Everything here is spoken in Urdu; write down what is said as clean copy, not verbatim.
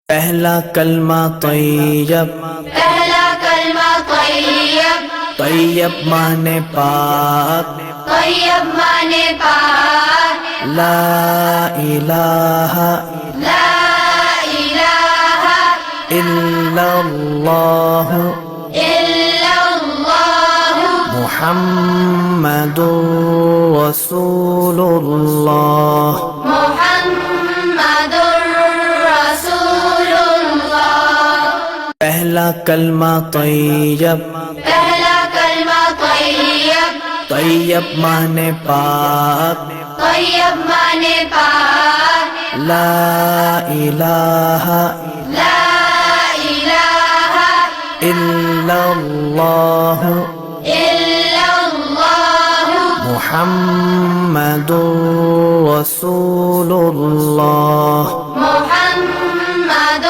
پہلا کلمہ طیب، پہلا کلمہ طیب، طیب مانے پاک، طیب مانے پاک، لا الہ لا الہ الا اللہ الا اللہ محمد رسول اللہ۔ محمد رسول اللہ۔ پہلا کلمہ طیب، پہلا کلمہ طیب، طیب مانے پاک، طیب مانے پاک، لا الہ لا الہ الا اللہ الا اللہ محمد رسول اللہ۔ محمد